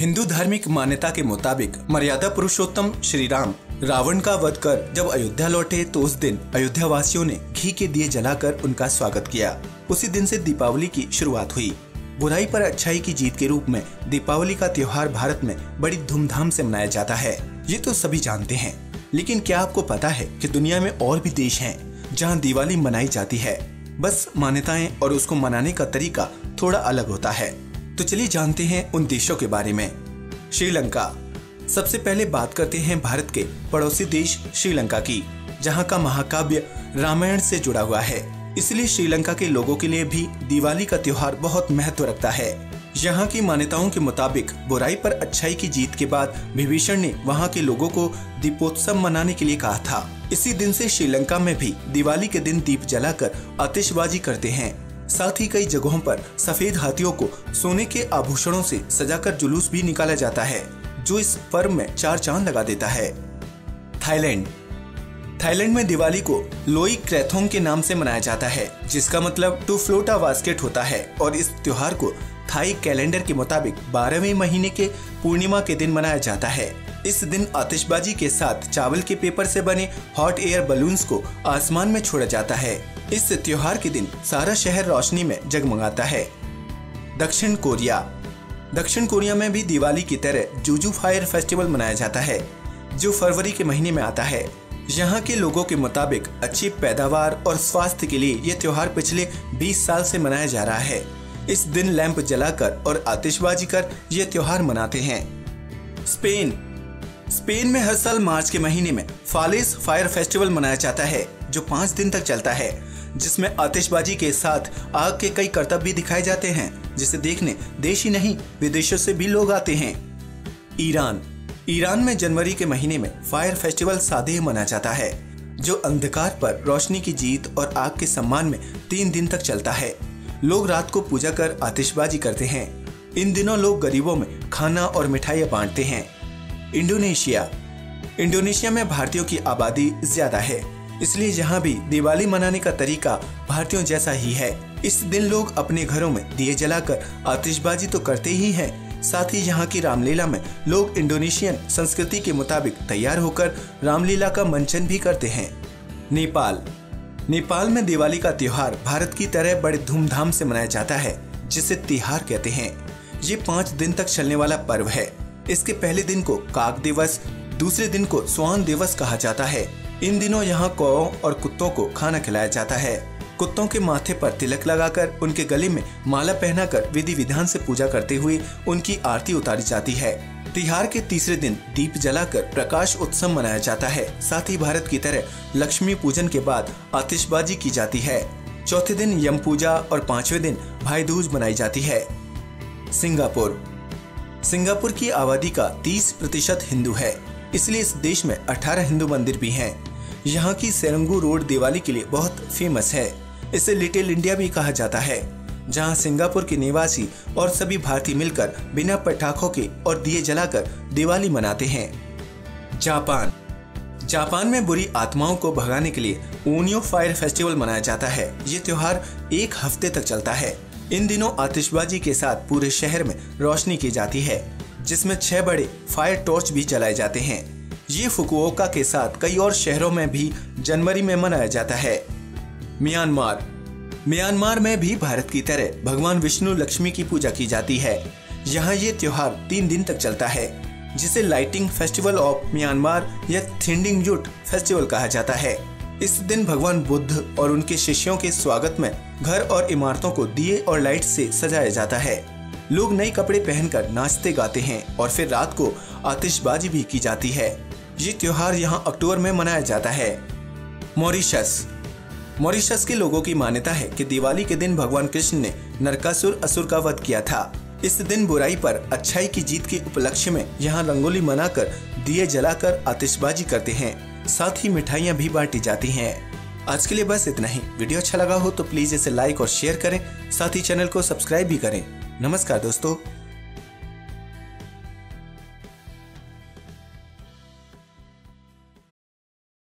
हिंदू धार्मिक मान्यता के मुताबिक मर्यादा पुरुषोत्तम श्री राम रावण का वध कर जब अयोध्या लौटे तो उस दिन अयोध्या वासियों ने घी के दिए जलाकर उनका स्वागत किया। उसी दिन से दीपावली की शुरुआत हुई। बुराई पर अच्छाई की जीत के रूप में दीपावली का त्योहार भारत में बड़ी धूमधाम से मनाया जाता है, ये तो सभी जानते हैं। लेकिन क्या आपको पता है कि दुनिया में और भी देश हैं जहां दिवाली मनाई जाती है, बस मान्यताएं और उसको मनाने का तरीका थोड़ा अलग होता है। तो चलिए जानते हैं उन देशों के बारे में। श्रीलंका। सबसे पहले बात करते हैं भारत के पड़ोसी देश श्रीलंका की, जहां का महाकाव्य रामायण से जुड़ा हुआ है। इसलिए श्रीलंका के लोगों के लिए भी दिवाली का त्योहार बहुत महत्व रखता है। यहाँ की मान्यताओं के मुताबिक बुराई पर अच्छाई की जीत के बाद विभीषण ने वहाँ के लोगों को दीपोत्सव मनाने के लिए कहा था। इसी दिन से श्रीलंका में भी दिवाली के दिन दीप जलाकर आतिशबाजी करते हैं। साथ ही कई जगहों पर सफेद हाथियों को सोने के आभूषणों से सजाकर जुलूस भी निकाला जाता है, जो इस पर्व में 4 चांद लगा देता है। थाईलैंड। थाईलैंड में दिवाली को लोई क्रैथोंग के नाम से मनाया जाता है, जिसका मतलब टू फ्लोट अ बास्केट होता है। और इस त्योहार को थाई कैलेंडर के मुताबिक 12वें महीने के पूर्णिमा के दिन मनाया जाता है। इस दिन आतिशबाजी के साथ चावल के पेपर से बने हॉट एयर बलून्स को आसमान में छोड़ा जाता है। इस त्योहार के दिन सारा शहर रोशनी में जगमगाता है। दक्षिण कोरिया। दक्षिण कोरिया में भी दिवाली की तरह जुजू फायर फेस्टिवल मनाया जाता है, जो फरवरी के महीने में आता है। यहाँ के लोगों के मुताबिक अच्छी पैदावार और स्वास्थ्य के लिए यह त्योहार पिछले 20 साल से मनाया जा रहा है। इस दिन लैंप जलाकर और आतिशबाजी कर यह त्योहार मनाते हैं। स्पेन में हर साल मार्च के महीने में फालेस फायर फेस्टिवल मनाया जाता है, जो 5 दिन तक चलता है, जिसमें आतिशबाजी के साथ आग के कई करतब भी दिखाए जाते हैं, जिसे देखने देश ही नहीं विदेशों से भी लोग आते हैं। ईरान में जनवरी के महीने में फायर फेस्टिवल सादेह मनाया जाता है, जो अंधकार पर रोशनी की जीत और आग के सम्मान में 3 दिन तक चलता है। लोग रात को पूजा कर आतिशबाजी करते हैं। इन दिनों लोग गरीबों में खाना और मिठाइयाँ बांटते हैं। इंडोनेशिया में भारतीयों की आबादी ज्यादा है, इसलिए यहाँ भी दिवाली मनाने का तरीका भारतीयों जैसा ही है। इस दिन लोग अपने घरों में दिए जलाकर आतिशबाजी तो करते ही हैं, साथ ही यहाँ की रामलीला में लोग इंडोनेशियन संस्कृति के मुताबिक तैयार होकर रामलीला का मंचन भी करते हैं। नेपाल में दिवाली का त्योहार भारत की तरह बड़े धूमधाम से मनाया जाता है, जिसे तिहार कहते हैं। ये 5 दिन तक चलने वाला पर्व है। इसके पहले दिन को काग दिवस, दूसरे दिन को स्वान दिवस कहा जाता है। इन दिनों यहाँ कौओं और कुत्तों को खाना खिलाया जाता है। कुत्तों के माथे पर तिलक लगाकर उनके गले में माला पहनाकर विधि विधान से पूजा करते हुए उनकी आरती उतारी जाती है। तिहार के तीसरे दिन दीप जलाकर प्रकाश उत्सव मनाया जाता है। साथ ही भारत की तरह लक्ष्मी पूजन के बाद आतिशबाजी की जाती है। चौथे दिन यम पूजा और 5वें दिन भाई दूज मनाई जाती है। सिंगापुर की आबादी का 30% हिंदू है, इसलिए इस देश में 18 हिंदू मंदिर भी हैं। यहाँ की सेरंगू रोड दिवाली के लिए बहुत फेमस है। इसे लिटिल इंडिया भी कहा जाता है, जहाँ सिंगापुर के निवासी और सभी भारतीय मिलकर बिना पटाखों के और दिए जलाकर दिवाली मनाते हैं। जापान में बुरी आत्माओं को भगाने के लिए ओनियो फायर फेस्टिवल मनाया जाता है। ये त्योहार 1 हफ्ते तक चलता है। इन दिनों आतिशबाजी के साथ पूरे शहर में रोशनी की जाती है, जिसमें 6 बड़े फायर टॉर्च भी जलाए जाते हैं। ये फुकुओका के साथ कई और शहरों में भी जनवरी में मनाया जाता है। म्यांमार में भी भारत की तरह भगवान विष्णु लक्ष्मी की पूजा की जाती है। यहाँ ये त्योहार 3 दिन तक चलता है, जिसे लाइटिंग फेस्टिवल ऑफ म्यांमार या थिंडिंग युट फेस्टिवल कहा जाता है। इस दिन भगवान बुद्ध और उनके शिष्यों के स्वागत में घर और इमारतों को दिए और लाइट से सजाया जाता है। लोग नए कपड़े पहनकर नाचते गाते हैं और फिर रात को आतिशबाजी भी की जाती है। ये त्योहार यहाँ अक्टूबर में मनाया जाता है। मॉरिशस के लोगों की मान्यता है कि दिवाली के दिन भगवान कृष्ण ने नरकासुर असुर का वध किया था। इस दिन बुराई पर अच्छाई की जीत के उपलक्ष्य में यहाँ रंगोली मनाकर दिए जलाकर आतिशबाजी करते हैं। साथ ही मिठाइयाँ भी बांटी जाती हैं। आज के लिए बस इतना ही। वीडियो अच्छा लगा हो तो प्लीज इसे लाइक और शेयर करें, साथ ही चैनल को सब्सक्राइब भी करें। नमस्कार दोस्तों।